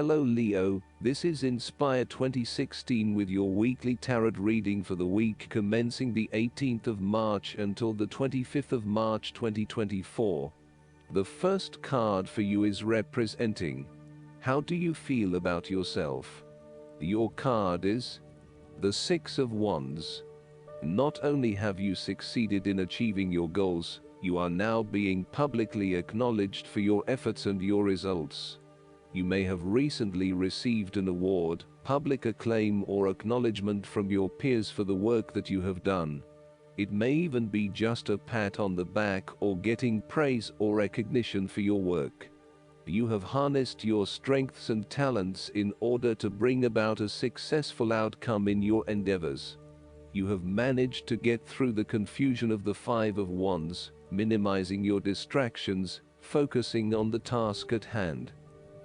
Hello Leo, this is Inspire 2016 with your weekly tarot reading for the week commencing the 18th of March until the 25th of March 2024. The first card for you is representing, how do you feel about yourself? Your card is the Six of Wands. Not only have you succeeded in achieving your goals, you are now being publicly acknowledged for your efforts and your results. You may have recently received an award, public acclaim or acknowledgement from your peers for the work that you have done. It may even be just a pat on the back or getting praise or recognition for your work. You have harnessed your strengths and talents in order to bring about a successful outcome in your endeavors. You have managed to get through the confusion of the Five of Wands, minimizing your distractions, focusing on the task at hand.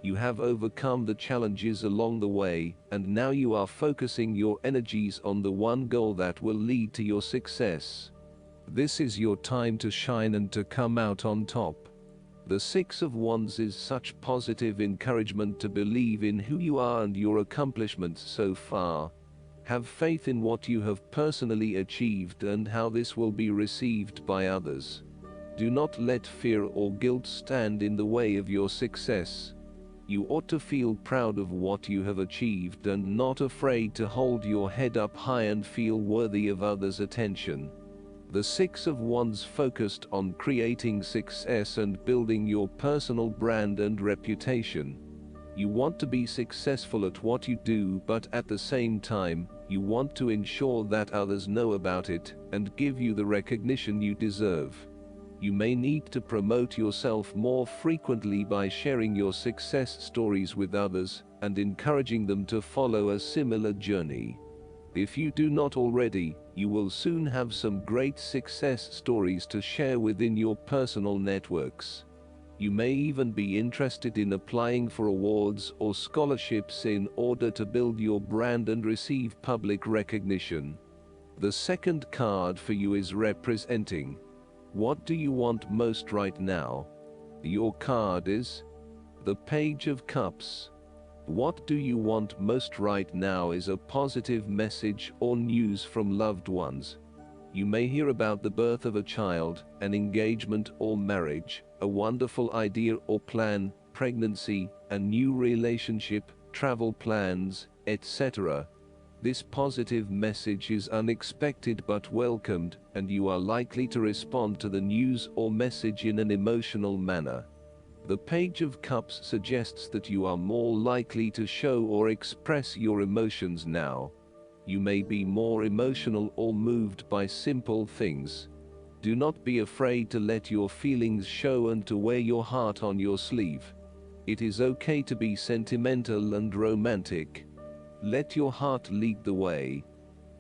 You have overcome the challenges along the way, and now you are focusing your energies on the one goal that will lead to your success. This is your time to shine and to come out on top. The Six of Wands is such positive encouragement to believe in who you are and your accomplishments so far. Have faith in what you have personally achieved and how this will be received by others. Do not let fear or guilt stand in the way of your success. You ought to feel proud of what you have achieved and not afraid to hold your head up high and feel worthy of others' attention. The Six of Wands focused on creating success and building your personal brand and reputation. You want to be successful at what you do, but at the same time, you want to ensure that others know about it and give you the recognition you deserve. You may need to promote yourself more frequently by sharing your success stories with others and encouraging them to follow a similar journey. If you do not already, you will soon have some great success stories to share within your personal networks. You may even be interested in applying for awards or scholarships in order to build your brand and receive public recognition. The second card for you is representing, what do you want most right now? Your card is the Page of Cups. What do you want most right now is a positive message or news from loved ones. You may hear about the birth of a child, an engagement or marriage, a wonderful idea or plan, pregnancy, a new relationship, travel plans, etc. This positive message is unexpected but welcomed, and you are likely to respond to the news or message in an emotional manner. The Page of Cups suggests that you are more likely to show or express your emotions now. You may be more emotional or moved by simple things. Do not be afraid to let your feelings show and to wear your heart on your sleeve. It is okay to be sentimental and romantic. Let your heart lead the way.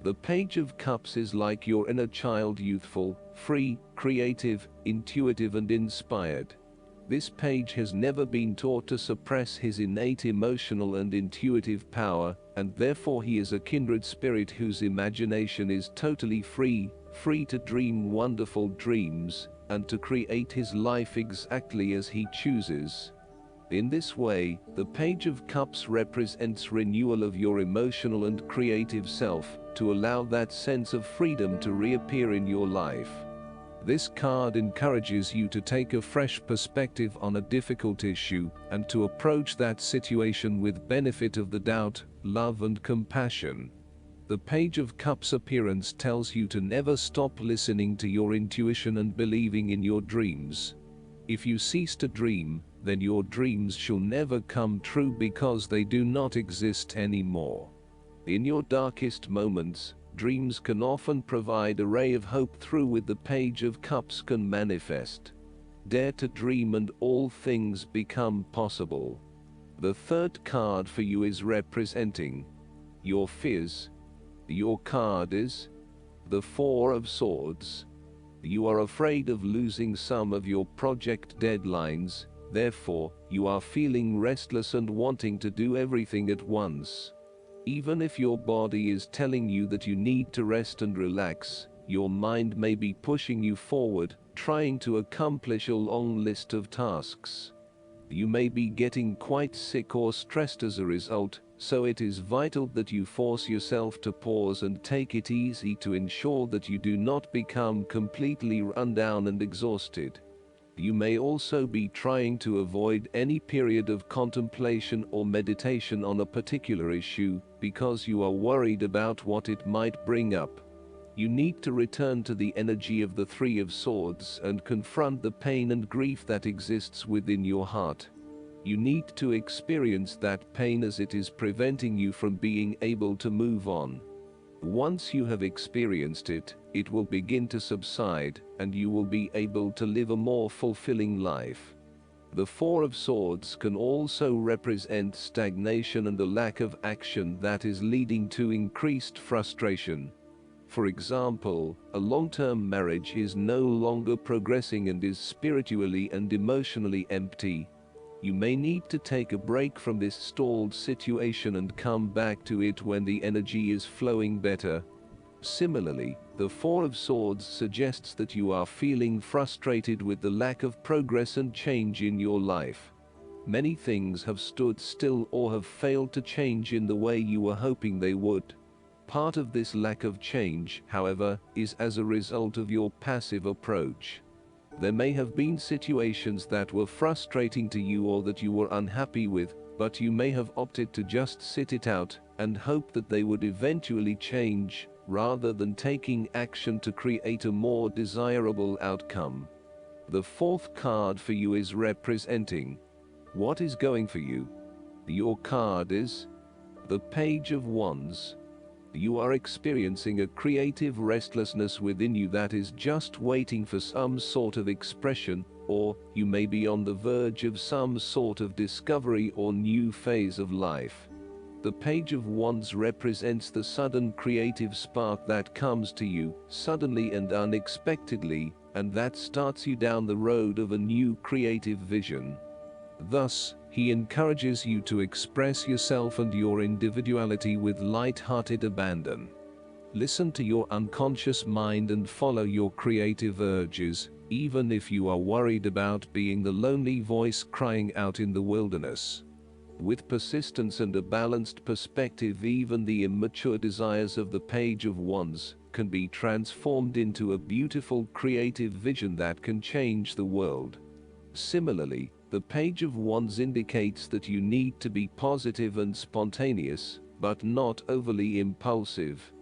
The Page of Cups is like your inner child, youthful, free, creative, intuitive and inspired. This page has never been taught to suppress his innate emotional and intuitive power, and therefore he is a kindred spirit whose imagination is totally free to dream wonderful dreams, and to create his life exactly as he chooses. In this way, the Page of Cups represents renewal of your emotional and creative self, to allow that sense of freedom to reappear in your life. This card encourages you to take a fresh perspective on a difficult issue, and to approach that situation with benefit of the doubt, love and compassion. The Page of Cups appearance tells you to never stop listening to your intuition and believing in your dreams. If you cease to dream, then your dreams shall never come true because they do not exist anymore. In your darkest moments, dreams can often provide a ray of hope through which the Page of Cups can manifest. Dare to dream and all things become possible. The third card for you is representing your fears. Your card is the Four of Swords. You are afraid of losing some of your project deadlines, therefore, you are feeling restless and wanting to do everything at once. Even if your body is telling you that you need to rest and relax, your mind may be pushing you forward, trying to accomplish a long list of tasks. You may be getting quite sick or stressed as a result, so it is vital that you force yourself to pause and take it easy to ensure that you do not become completely run down and exhausted. You may also be trying to avoid any period of contemplation or meditation on a particular issue because you are worried about what it might bring up. You need to return to the energy of the Three of Swords and confront the pain and grief that exists within your heart. You need to experience that pain as it is preventing you from being able to move on. Once you have experienced it, it will begin to subside, and you will be able to live a more fulfilling life. The Four of Swords can also represent stagnation and a lack of action that is leading to increased frustration. For example, a long-term marriage is no longer progressing and is spiritually and emotionally empty. You may need to take a break from this stalled situation and come back to it when the energy is flowing better. Similarly, the Four of Swords suggests that you are feeling frustrated with the lack of progress and change in your life. Many things have stood still or have failed to change in the way you were hoping they would. Part of this lack of change, however, is as a result of your passive approach. There may have been situations that were frustrating to you or that you were unhappy with, but you may have opted to just sit it out and hope that they would eventually change, rather than taking action to create a more desirable outcome. The fourth card for you is representing what is going for you. Your card is the Page of Wands. You are experiencing a creative restlessness within you that is just waiting for some sort of expression, or you may be on the verge of some sort of discovery or new phase of life. The Page of Wands represents the sudden creative spark that comes to you, suddenly and unexpectedly, and that starts you down the road of a new creative vision. Thus, he encourages you to express yourself and your individuality with light-hearted abandon. Listen to your unconscious mind and follow your creative urges, even if you are worried about being the lonely voice crying out in the wilderness. With persistence and a balanced perspective, even the immature desires of the Page of Wands can be transformed into a beautiful creative vision that can change the world. Similarly, the Page of Wands indicates that you need to be positive and spontaneous, but not overly impulsive.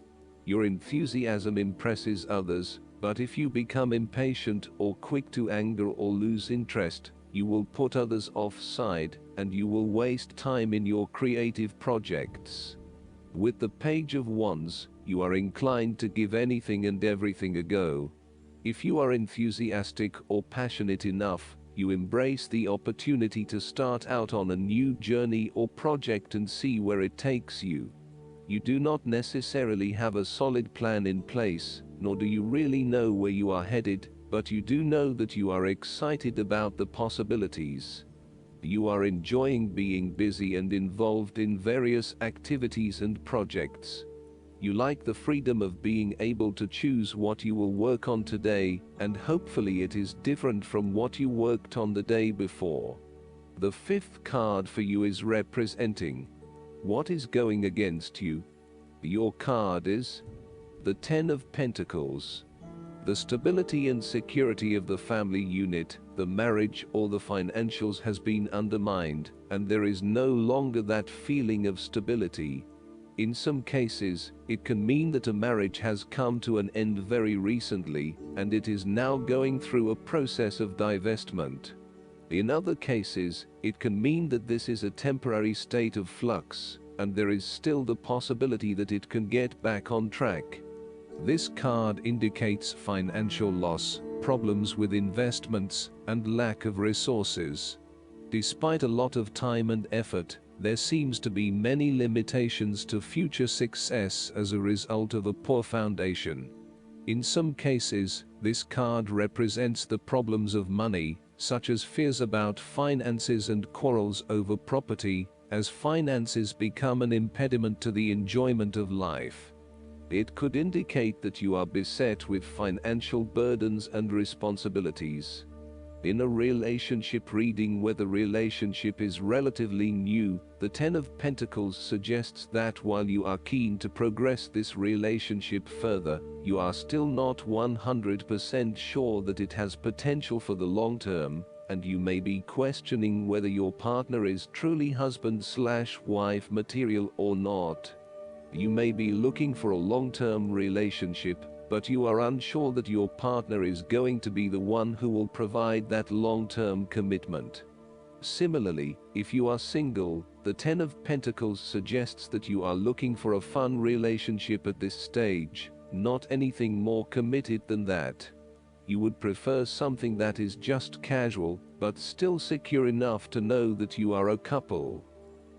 Your enthusiasm impresses others, but if you become impatient or quick to anger or lose interest, you will put others offside, and you will waste time in your creative projects. With the Page of Wands, you are inclined to give anything and everything a go. If you are enthusiastic or passionate enough, you embrace the opportunity to start out on a new journey or project and see where it takes you. You do not necessarily have a solid plan in place, nor do you really know where you are headed, but you do know that you are excited about the possibilities. You are enjoying being busy and involved in various activities and projects. You like the freedom of being able to choose what you will work on today, and hopefully it is different from what you worked on the day before. The fifth card for you is representing what is going against you. Your card is the Ten of Pentacles. The stability and security of the family unit, the marriage or the financials has been undermined, and there is no longer that feeling of stability. In some cases, it can mean that a marriage has come to an end very recently, and it is now going through a process of divestment. In other cases, it can mean that this is a temporary state of flux, and there is still the possibility that it can get back on track. This card indicates financial loss, problems with investments, and lack of resources. Despite a lot of time and effort, there seems to be many limitations to future success as a result of a poor foundation. In some cases, this card represents the problems of money, such as fears about finances and quarrels over property, as finances become an impediment to the enjoyment of life. It could indicate that you are beset with financial burdens and responsibilities. In a relationship reading where the relationship is relatively new, the Ten of Pentacles suggests that while you are keen to progress this relationship further, you are still not 100% sure that it has potential for the long term, and you may be questioning whether your partner is truly husband/wife material or not. You may be looking for a long-term relationship, but you are unsure that your partner is going to be the one who will provide that long-term commitment. Similarly, if you are single, the Ten of Pentacles suggests that you are looking for a fun relationship at this stage, not anything more committed than that. You would prefer something that is just casual, but still secure enough to know that you are a couple.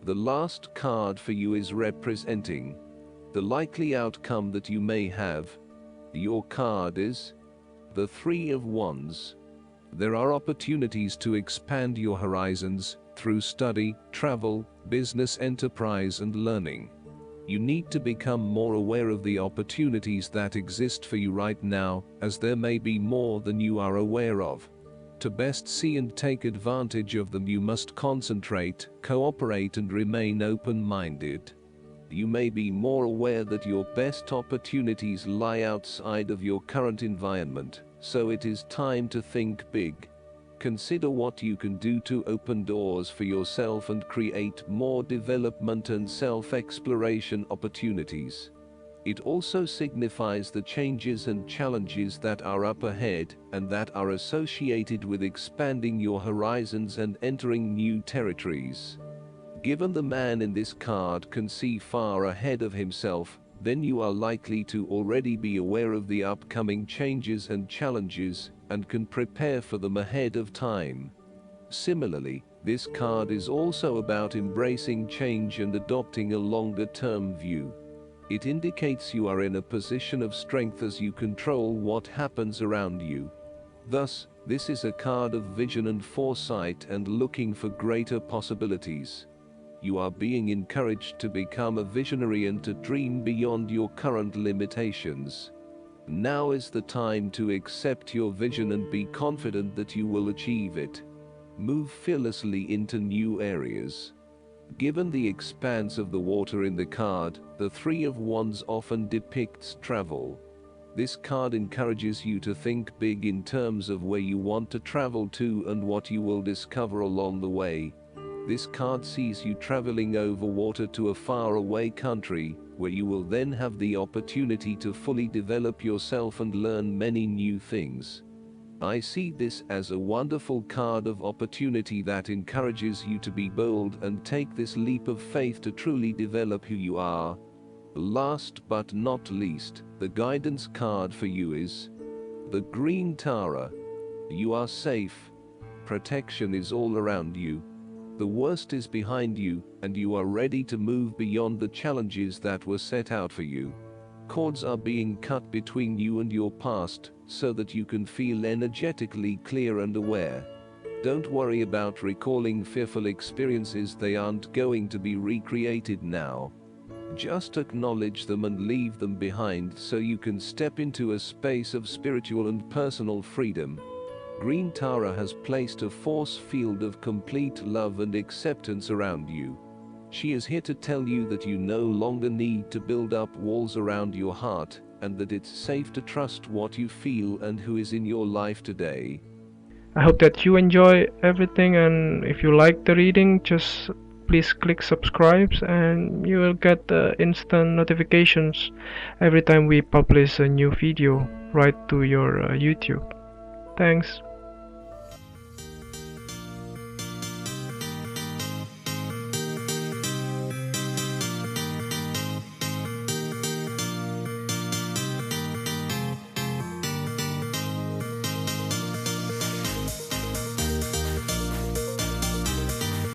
The last card for you is representing the likely outcome that you may have. Your card is the Three of Wands. There are opportunities to expand your horizons through study, travel, business enterprise and learning. You need to become more aware of the opportunities that exist for you right now, as there may be more than you are aware of. To best see and take advantage of them, you must concentrate, cooperate and remain open-minded. You may be more aware that your best opportunities lie outside of your current environment, so it is time to think big. Consider what you can do to open doors for yourself and create more development and self-exploration opportunities. It also signifies the changes and challenges that are up ahead and that are associated with expanding your horizons and entering new territories. Given the man in this card can see far ahead of himself, then you are likely to already be aware of the upcoming changes and challenges and can prepare for them ahead of time. Similarly, this card is also about embracing change and adopting a longer-term view. It indicates you are in a position of strength as you control what happens around you. Thus, this is a card of vision and foresight and looking for greater possibilities. You are being encouraged to become a visionary and to dream beyond your current limitations. Now is the time to accept your vision and be confident that you will achieve it. Move fearlessly into new areas. Given the expanse of the water in the card, the Three of Wands often depicts travel. This card encourages you to think big in terms of where you want to travel to and what you will discover along the way. This card sees you traveling over water to a faraway country, where you will then have the opportunity to fully develop yourself and learn many new things. I see this as a wonderful card of opportunity that encourages you to be bold and take this leap of faith to truly develop who you are. Last but not least, the guidance card for you is the Green Tower. You are safe. Protection is all around you. The worst is behind you, and you are ready to move beyond the challenges that were set out for you. Cords are being cut between you and your past, so that you can feel energetically clear and aware. Don't worry about recalling fearful experiences, they aren't going to be recreated now. Just acknowledge them and leave them behind so you can step into a space of spiritual and personal freedom. Green Tara has placed a force field of complete love and acceptance around you. She is here to tell you that you no longer need to build up walls around your heart, and that it's safe to trust what you feel and who is in your life today. I hope that you enjoy everything, and if you like the reading, just please click subscribe and you will get instant notifications every time we publish a new video right to your YouTube. Thanks.